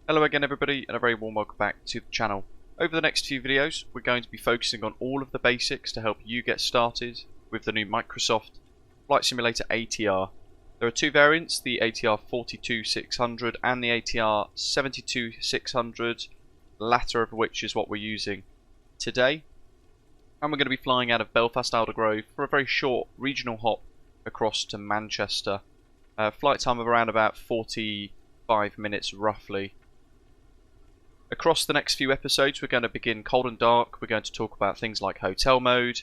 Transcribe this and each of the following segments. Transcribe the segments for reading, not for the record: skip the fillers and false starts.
Hello again everybody, and a very warm welcome back to the channel. Over the next few videos we're going to be focusing on all of the basics to help you get started with the new Microsoft Flight Simulator ATR. There are two variants, the ATR72-600 and the ATR72-600, the latter of which is what we're using today. And we're going to be flying out of Belfast Aldergrove for a very short regional hop across to Manchester. Flight time of around about 45 minutes roughly. Across the next few episodes we're going to begin cold and dark. We're going to talk about things like hotel mode,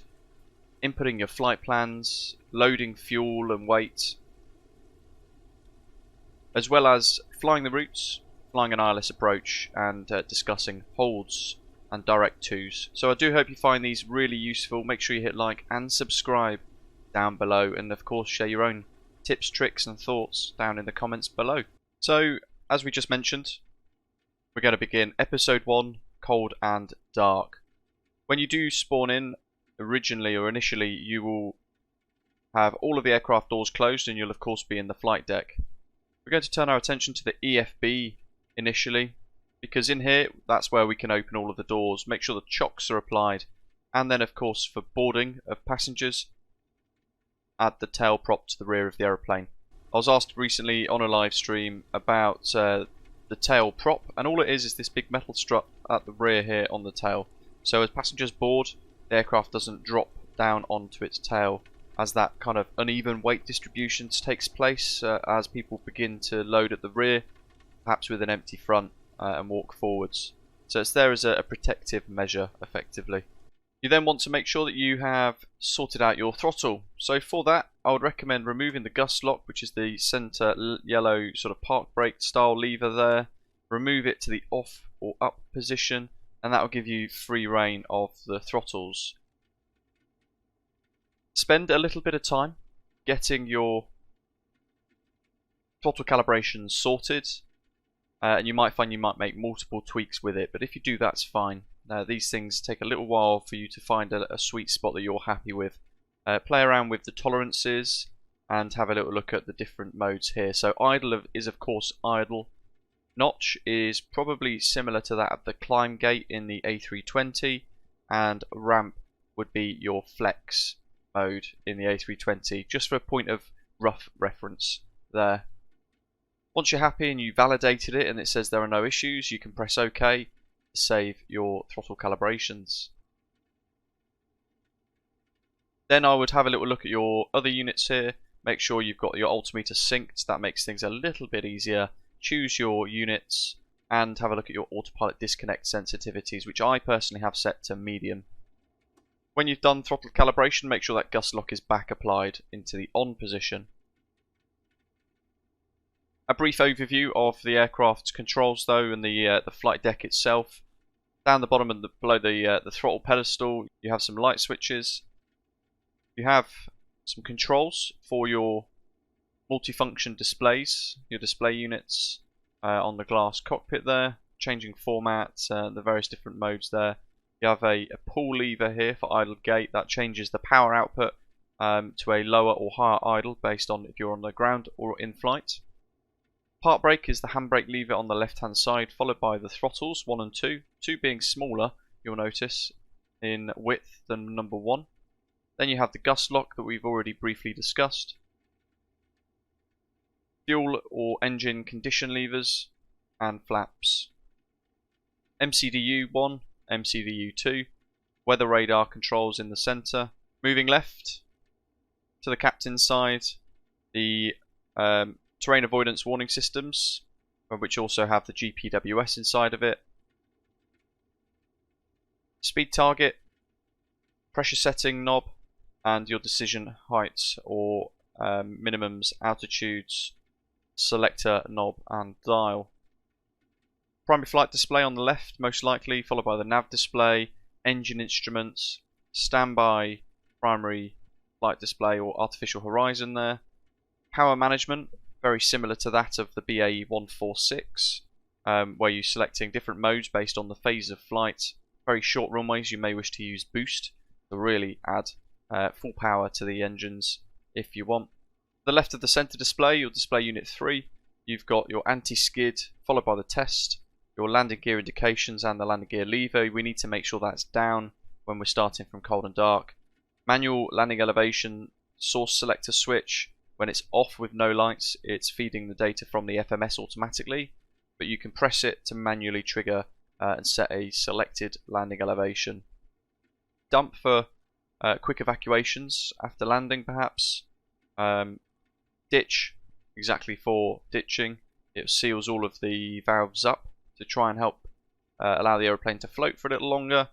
inputting your flight plans, loading fuel and weight, as well as flying the routes, flying an ILS approach, and discussing holds and direct twos. So I do hope you find these really useful. Make sure you hit like and subscribe down below, and of course share your own tips, tricks and thoughts down in the comments below. So as we just mentioned, we're going to begin episode 1, cold and dark. When you do spawn in, initially, you will have all of the aircraft doors closed and you'll of course be in the flight deck. We're going to turn our attention to the EFB initially, because in here, that's where we can open all of the doors, make sure the chocks are applied, and then of course for boarding of passengers, add the tail prop to the rear of the aeroplane. I was asked recently on a live stream about the tail prop, and all it is this big metal strut at the rear here on the tail. So as passengers board, the aircraft doesn't drop down onto its tail, as that kind of uneven weight distribution takes place as people begin to load at the rear, perhaps with an empty front, and walk forwards. So it's there as a protective measure effectively. You then want to make sure that you have sorted out your throttle. So for that, I would recommend removing the gust lock, which is the center yellow sort of park brake style lever there. Remove it to the off or up position, and that will give you free rein of the throttles. Spend a little bit of time getting your throttle calibration sorted, and you might find you might make multiple tweaks with it, but if you do, that's fine. These things take a little while for you to find a sweet spot that you're happy with. Play around with the tolerances and have a little look at the different modes here. So idle is of course idle. Notch is probably similar to that of the climb gate in the A320, and ramp would be your flex mode in the A320, just for a point of rough reference there. Once you're happy and you validated it and it says there are no issues, you can press OK to save your throttle calibrations. Then I would have a little look at your other units here. Make sure you've got your altimeter synced. That makes things a little bit easier. Choose your units and have a look at your autopilot disconnect sensitivities, which I personally have set to medium. When you've done throttle calibration, make sure that gust lock is back applied into the on position. A brief overview of the aircraft's controls though, and the flight deck itself. Down the bottom and below the throttle pedestal, you have some light switches. You have some controls for your multifunction displays, your display units on the glass cockpit there, changing format, the various different modes there. You have a pull lever here for idle gate that changes the power output to a lower or higher idle based on if you're on the ground or in flight. Park brake is the handbrake lever on the left hand side, followed by the throttles 1 and 2, 2 being smaller, you'll notice, in width than number 1. Then you have the gust lock that we've already briefly discussed. Fuel or engine condition levers and flaps. MCDU 1, MCDU 2, weather radar controls in the centre. Moving left to the captain's side, the terrain avoidance warning systems, which also have the GPWS inside of it. Speed target, pressure setting knob, and your decision heights or minimums, altitudes, selector knob and dial. Primary flight display on the left most likely, followed by the nav display, engine instruments, standby primary flight display or artificial horizon there. Power management, very similar to that of the BAE 146, where you're selecting different modes based on the phase of flight. Very short runways you may wish to use boost to really add full power to the engines if you want. The left of the center display, your display unit 3, you've got your anti-skid followed by the test, your landing gear indications and the landing gear lever, we need to make sure that's down when we're starting from cold and dark. Manual landing elevation source selector switch, when it's off with no lights, it's feeding the data from the FMS automatically, but you can press it to manually trigger and set a selected landing elevation. Dump for quick evacuations after landing perhaps. Ditch, exactly for ditching. It seals all of the valves up to try and help allow the aeroplane to float for a little longer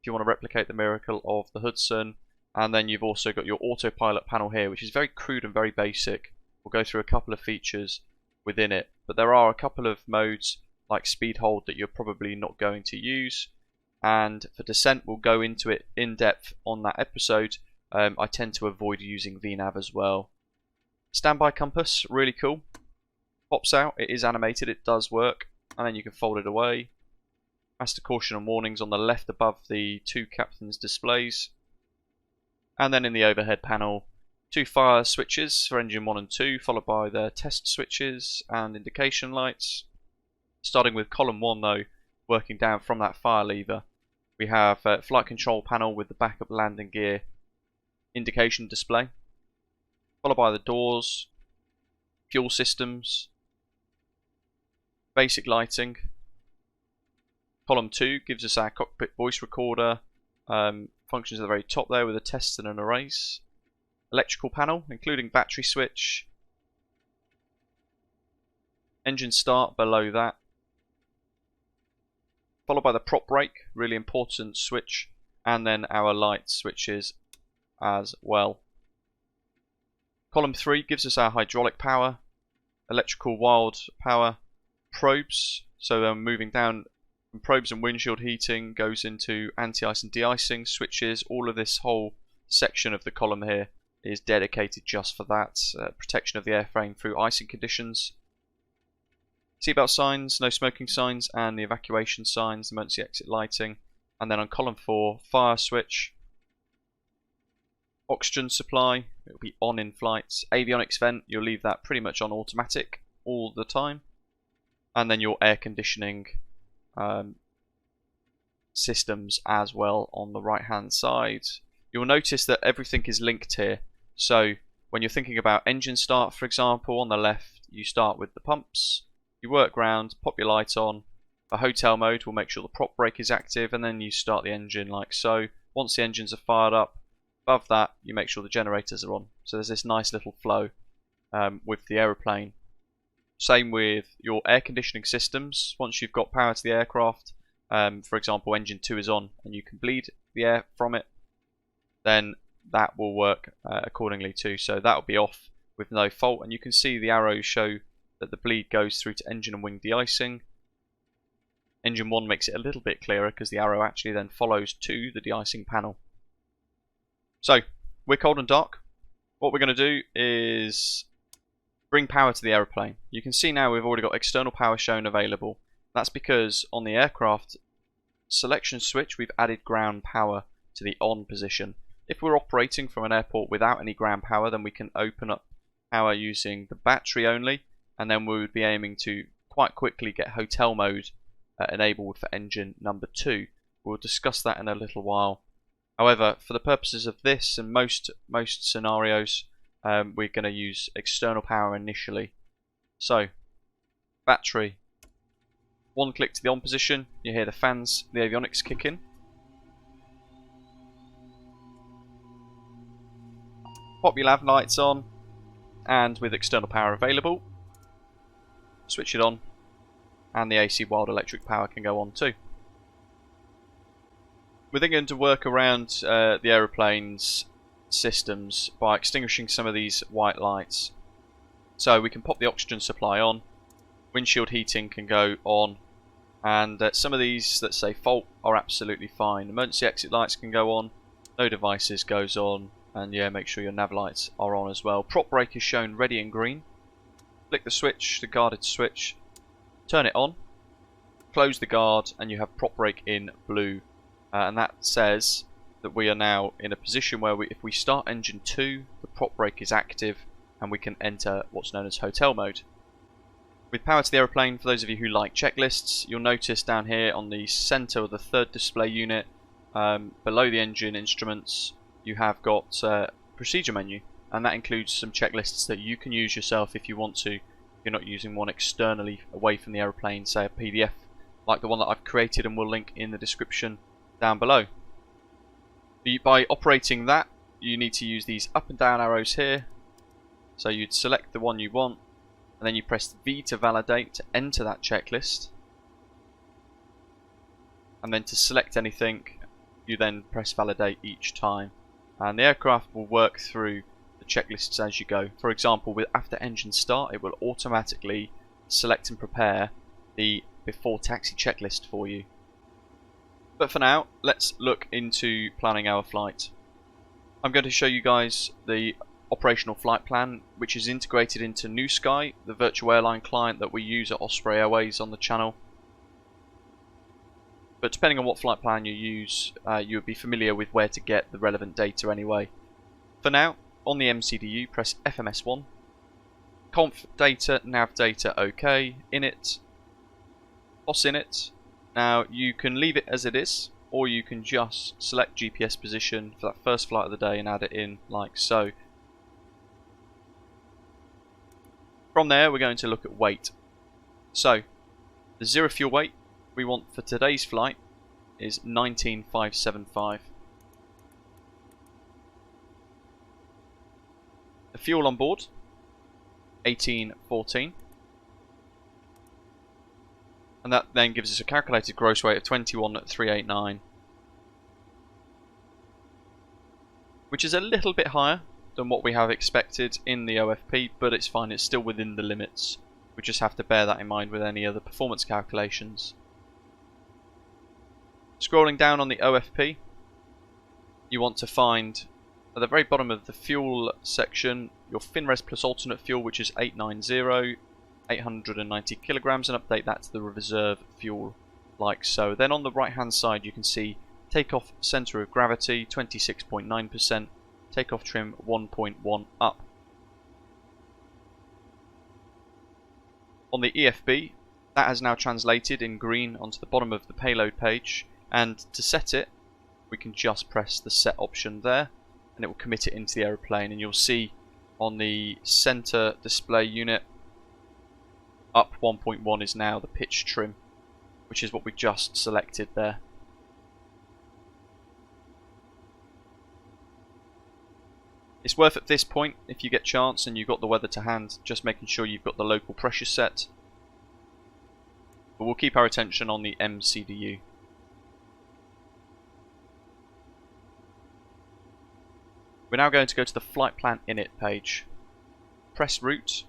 if you want to replicate the miracle of the Hudson. And then you've also got your autopilot panel here, which is very crude and very basic. We'll go through a couple of features within it, but there are a couple of modes like speed hold that you're probably not going to use. And for descent, we'll go into it in depth on that episode. I tend to avoid using VNAV as well. Standby compass, really cool. Pops out, it is animated, it does work, and then you can fold it away. Master caution and warnings on the left above the two captains' displays. And then in the overhead panel, two fire switches for engine 1 and 2, followed by the test switches and indication lights. Starting with column 1 though, working down from that fire lever, we have a flight control panel with the backup landing gear indication display, followed by the doors, fuel systems, basic lighting. Column 2 gives us our cockpit voice recorder, functions at the very top there with a test and an erase. Electrical panel, including battery switch. Engine start below that. Followed by the prop brake, really important switch. And then our light switches as well. Column 3 gives us our hydraulic power, electrical wild power, probes. So moving down from probes and windshield heating goes into anti-ice and de-icing switches. All of this whole section of the column here is dedicated just for that. Protection of the airframe through icing conditions. Seatbelt signs, no smoking signs, and the evacuation signs, emergency exit lighting. And then on column 4, fire switch. Oxygen supply, it will be on in flight. Avionics vent, you'll leave that pretty much on automatic all the time. And then your air conditioning systems as well on the right hand side. You'll notice that everything is linked here. So when you're thinking about engine start, for example, on the left you start with the pumps, you work round, pop your light on. For hotel mode, we'll make sure the prop brake is active, and then you start the engine like so. Once the engines are fired up, above that you make sure the generators are on. So there's this nice little flow with the aeroplane. Same with your air conditioning systems. Once you've got power to the aircraft, for example engine 2 is on and you can bleed the air from it, then that will work accordingly too. So that will be off with no fault, and you can see the arrows show that the bleed goes through to engine and wing de-icing. Engine 1 makes it a little bit clearer because the arrow actually then follows to the de-icing panel. So we're cold and dark. What we're going to do is bring power to the aeroplane. You can see now we've already got external power shown available. That's because on the aircraft selection switch we've added ground power to the on position. If we're operating from an airport without any ground power, then we can open up power using the battery only, and then we would be aiming to quite quickly get hotel mode enabled for engine number 2. We'll discuss that in a little while. However, for the purposes of this and most scenarios, we're going to use external power initially. So, battery. One click to the on position, you hear the fans, the avionics kick in. Pop your lav lights on, and with external power available, switch it on, and the AC wild electric power can go on too. We're then going to work around the aeroplane's systems by extinguishing some of these white lights. So we can pop the oxygen supply on, windshield heating can go on, and some of these that say fault are absolutely fine. Emergency exit lights can go on, no devices goes on, and yeah, make sure your nav lights are on as well. Prop brake is shown ready in green. Flick the switch, the guarded switch, turn it on, close the guard, and you have prop brake in blue. And that says that we are now in a position where if we start engine 2, the prop brake is active and we can enter what's known as hotel mode. With power to the aeroplane, for those of you who like checklists, you'll notice down here on the centre of the third display unit, below the engine instruments, you have got a procedure menu, and that includes some checklists that you can use yourself if you want to. You're not using one externally away from the aeroplane, say a PDF, like the one that I've created and will link in the description down below. By operating that, you need to use these up and down arrows here. So you'd select the one you want, and then you press V to validate to enter that checklist. And then to select anything, you then press validate each time. And the aircraft will work through the checklists as you go. For example, with after engine start, it will automatically select and prepare the before taxi checklist for you. But for now, let's look into planning our flight. I'm going to show you guys the operational flight plan, which is integrated into New Sky, the virtual airline client that we use at Osprey Airways on the channel. But depending on what flight plan you use, you would be familiar with where to get the relevant data anyway. For now, on the MCDU, press FMS1, conf data, nav data, OK, init, OS init. Now you can leave it as it is, or you can just select GPS position for that first flight of the day and add it in like so. From there, we're going to look at weight. So, the zero fuel weight we want for today's flight is 19,575. The fuel on board, 1814. And that then gives us a calculated gross weight of 21,389. Which is a little bit higher than what we have expected in the OFP, but it's fine, it's still within the limits. We just have to bear that in mind with any other performance calculations. Scrolling down on the OFP, you want to find at the very bottom of the fuel section your FinRes plus alternate fuel, which is 890, 890 kilograms, and update that to the reserve fuel like so. Then on the right hand side you can see takeoff centre of gravity 26.9%, takeoff trim 1.1 up. On the EFB, that has now translated in green onto the bottom of the payload page, and to set it we can just press the set option there and it will commit it into the aeroplane, and you'll see on the centre display unit up 1.1 is now the pitch trim, which is what we just selected there. It's worth at this point, if you get chance and you've got the weather to hand, just making sure you've got the local pressure set. But we'll keep our attention on the MCDU. We're now going to go to the flight plan init page. Press route.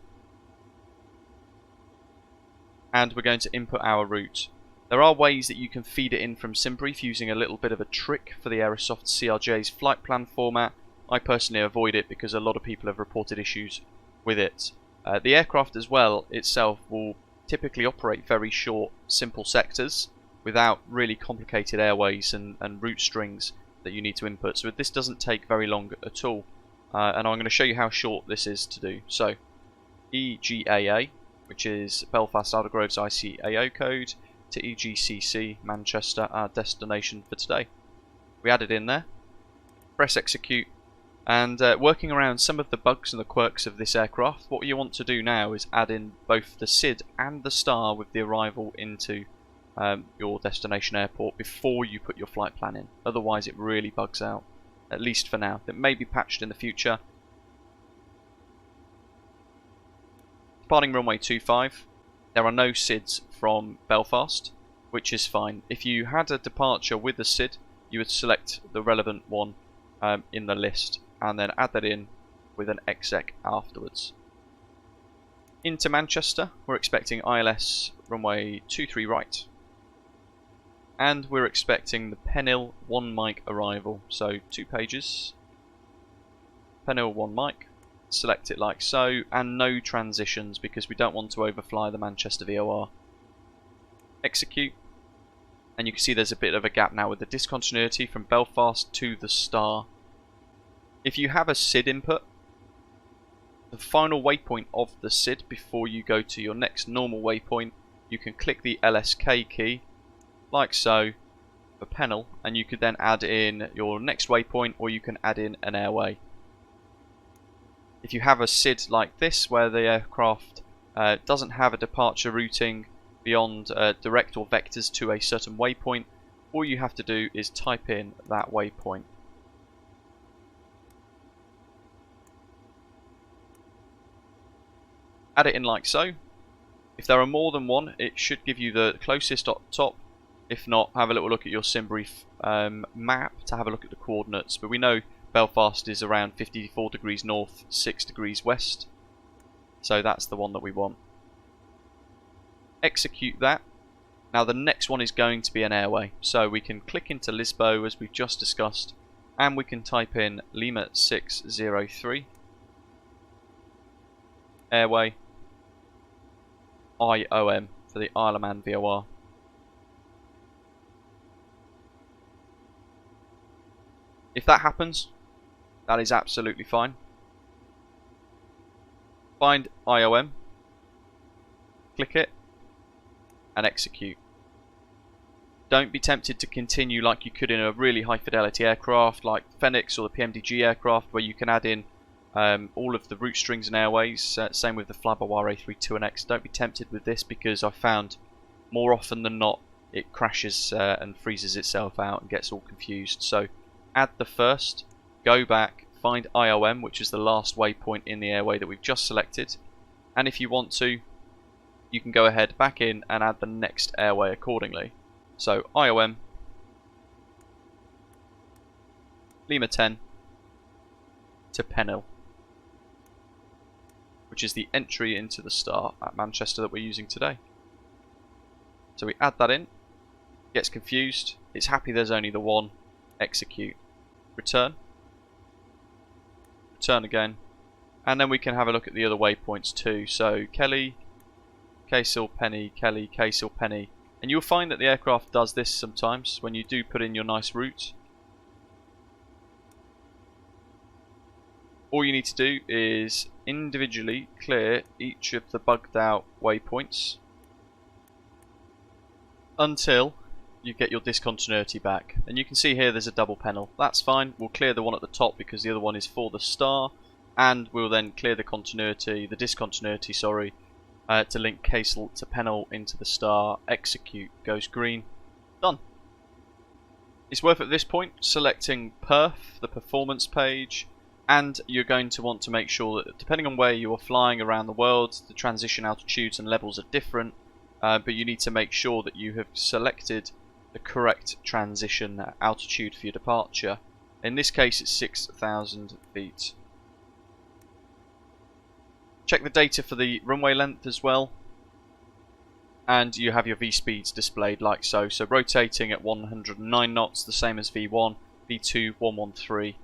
And we're going to input our route. There are ways that you can feed it in from SimBrief using a little bit of a trick for the Aerosoft CRJ's flight plan format. I personally avoid it because a lot of people have reported issues with it. The aircraft as well itself will typically operate very short, simple sectors without really complicated airways and route strings that you need to input. So this doesn't take very long at all. And I'm going to show you how short this is to do. So EGAA, which is Belfast Aldergrove's ICAO code, to EGCC, Manchester, our destination for today. We add it in there, press execute, and working around some of the bugs and the quirks of this aircraft, what you want to do now is add in both the SID and the star with the arrival into your destination airport before you put your flight plan in. Otherwise it really bugs out, at least for now. It may be patched in the future. Departing runway 25, there are no SIDs from Belfast, which is fine. If you had a departure with a SID, you would select the relevant one in the list and then add that in with an exec afterwards. Into Manchester, we're expecting ILS runway 23 right, and we're expecting the PENIL 1 mic arrival, so 2 pages, PENIL 1 mic, select it like so, and no transitions because we don't want to overfly the Manchester VOR. Execute, and you can see there's a bit of a gap now with the discontinuity from Belfast to the star. If you have a SID input, the final waypoint of the SID before you go to your next normal waypoint, you can click the LSK key, like so, for PENIL, and you could then add in your next waypoint, or you can add in an airway. If you have a SID like this, where the aircraft doesn't have a departure routing beyond direct or vectors to a certain waypoint, all you have to do is type in that waypoint. Add it in like so. If there are more than one, it should give you the closest up top. If not, have a little look at your SimBrief map to have a look at the coordinates. But we know Belfast is around 54 degrees north, 6 degrees west. So that's the one that we want. Execute that. Now the next one is going to be an airway. So we can click into LISBO as we've just discussed, and we can type in Lima 603 airway IOM for the Isle of Man VOR. If that happens, that is absolutely fine. Find IOM, click it, and execute. Don't be tempted to continue like you could in a really high fidelity aircraft like Phoenix or the PMDG aircraft, where you can add in all of the route strings and airways. Same with the Flabawar A32NX. Don't be tempted with this, because I've found more often than not it crashes and freezes itself out and gets all confused. So add the first, go back, find IOM, which is the last waypoint in the airway that we've just selected, and if you want to, you can go ahead back in and add the next airway accordingly. So IOM Lima 10 to PENIL, which is the entry into the star at Manchester that we're using today. So we add that in, gets confused, it's happy there's only the one, execute, return, return again, and then we can have a look at the other waypoints too. So Kelly, Castle, Penny, Kelly, Castle, Penny, and you'll find that the aircraft does this sometimes when you do put in your nice route. All you need to do is individually clear each of the bugged out waypoints until you get your discontinuity back. And you can see here there's a double PENIL. That's fine. We'll clear the one at the top because the other one is for the star, and we'll then clear the discontinuity, sorry, to link Castle to PENIL into the star. Execute, goes green, done. It's worth at this point selecting PERF, the performance page, and you're going to want to make sure that depending on where you are flying around the world, the transition altitudes and levels are different, but you need to make sure that you have selected the correct transition altitude for your departure. In this case it's 6,000 feet. Check the data for the runway length as well, and you have your V-speeds displayed like so. So rotating at 109 knots, the same as V1, V2 113.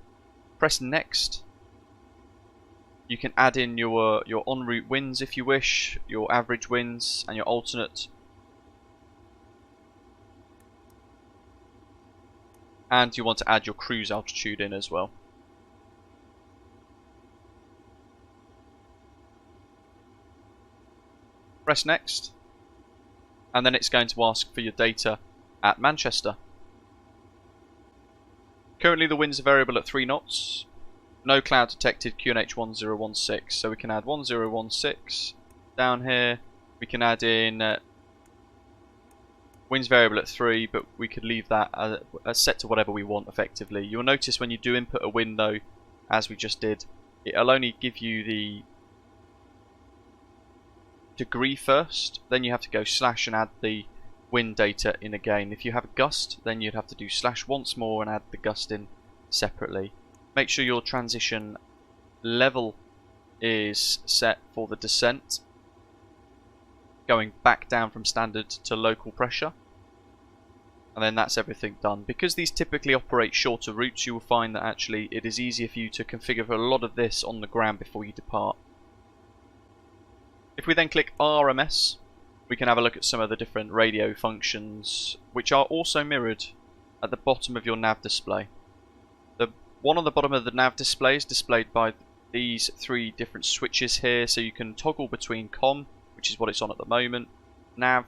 Press next. You can add in your en route winds if you wish, your average winds and your alternate. And you want to add your cruise altitude in as well. Press next, and then it's going to ask for your data at Manchester. Currently the winds are variable at 3 knots, no cloud detected, QNH 1016, so we can add 1016 down here. We can add in winds variable at 3, but we could leave that set to whatever we want effectively. You'll notice when you do input a wind though, as we just did, it'll only give you the degree first, then you have to go slash and add the wind data in again. If you have a gust, then you'd have to do slash once more and add the gust in separately. Make sure your transition level is set for the descent, going back down from standard to local pressure, and then that's everything done. Because these typically operate shorter routes, you will find that actually it is easier for you to configure for a lot of this on the ground before you depart. If we then click RMS, we can have a look at some of the different radio functions, which are also mirrored at the bottom of your nav display. The one on the bottom of the nav display is displayed by these 3 different switches here, so you can toggle between COM, which is what it's on at the moment, nav,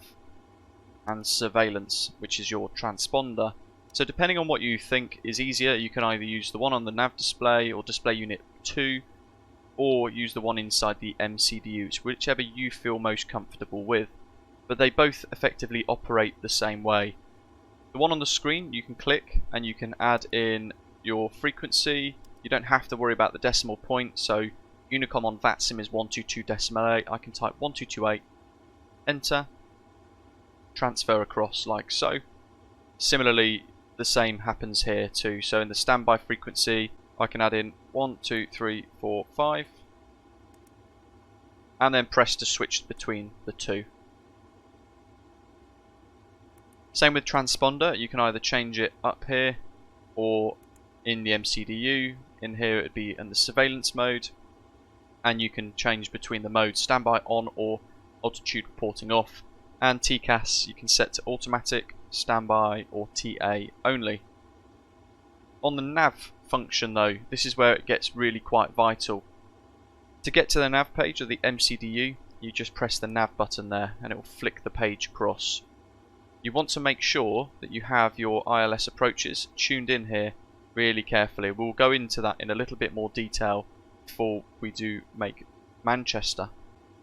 and surveillance, which is your transponder. So depending on what you think is easier, you can either use the one on the nav display or display unit 2, or use the one inside the MCDUs, whichever you feel most comfortable with. But they both effectively operate the same way. The one on the screen you can click and you can add in your frequency. You don't have to worry about the decimal point, so Unicom on VATSIM is 122.8. I can type 1228, enter, transfer across like so. Similarly, the same happens here too. So in the standby frequency, I can add in 1, 2, 3, 4, 5, and then press to switch between the 2. Same with transponder, you can either change it up here or in the MCDU. In here it would be in the surveillance mode, and you can change between the modes standby on or altitude reporting off. And TCAS you can set to automatic, standby or TA only. On the nav function though, this is where it gets really quite vital. To get to the nav page of the MCDU, you just press the nav button there and it will flick the page across. You want to make sure that you have your ILS approaches tuned in here really carefully. We'll go into that in a little bit more detail before we do make Manchester.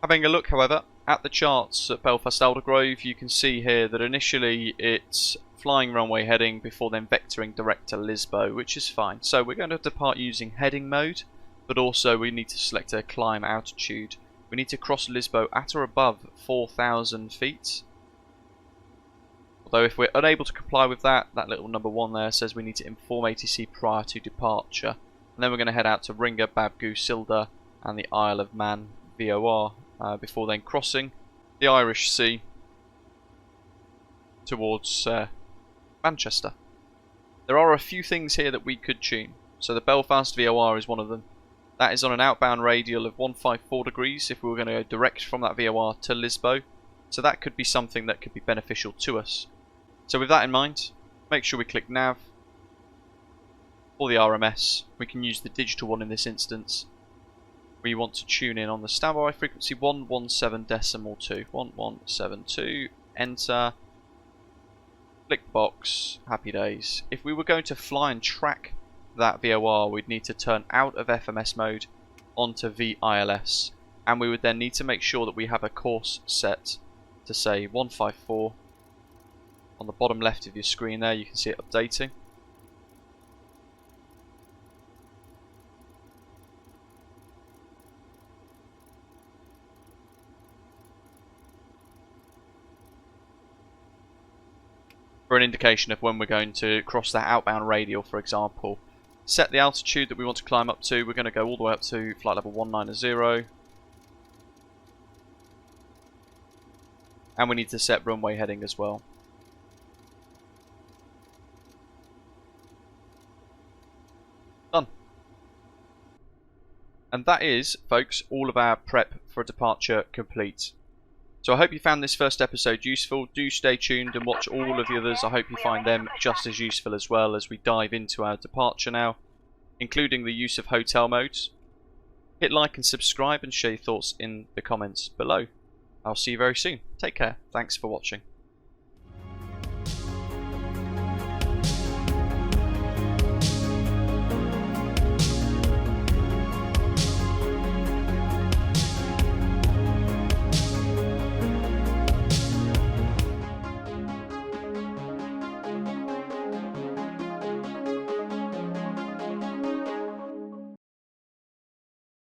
Having a look, however, at the charts at Belfast Aldergrove, you can see here that initially it's flying runway heading before then vectoring direct to LISBO, which is fine. So we're going to depart using heading mode, but also we need to select a climb altitude. We need to cross LISBO at or above 4,000 feet. Although if we're unable to comply with that, that little number 1 there says we need to inform ATC prior to departure. And then we're going to head out to Ringa, Babgoo, Silda and the Isle of Man VOR before then crossing the Irish Sea towards Manchester. There are a few things here that we could tune. So the Belfast VOR is one of them. That is on an outbound radial of 154 degrees if we were going to go direct from that VOR to LISBO. So that could be something that could be beneficial to us. So with that in mind, make sure we click nav. For the RMS, we can use the digital one in this instance. We want to tune in on the standby frequency 117.2. 1172, enter, click box, happy days. If we were going to fly and track that VOR, we'd need to turn out of FMS mode onto VILS. And we would then need to make sure that we have a course set to say 154. On the bottom left of your screen there, you can see it updating. For an indication of when we're going to cross that outbound radial, for example. Set the altitude that we want to climb up to. We're going to go all the way up to flight level 190. And we need to set runway heading as well. Done. And that is, folks, all of our prep for departure complete. So I hope you found this first episode useful. Do stay tuned and watch all of the others. I hope you find them just as useful as well as we dive into our departure now, including the use of hotel modes. Hit like and subscribe and share your thoughts in the comments below. I'll see you very soon. Take care. Thanks for watching.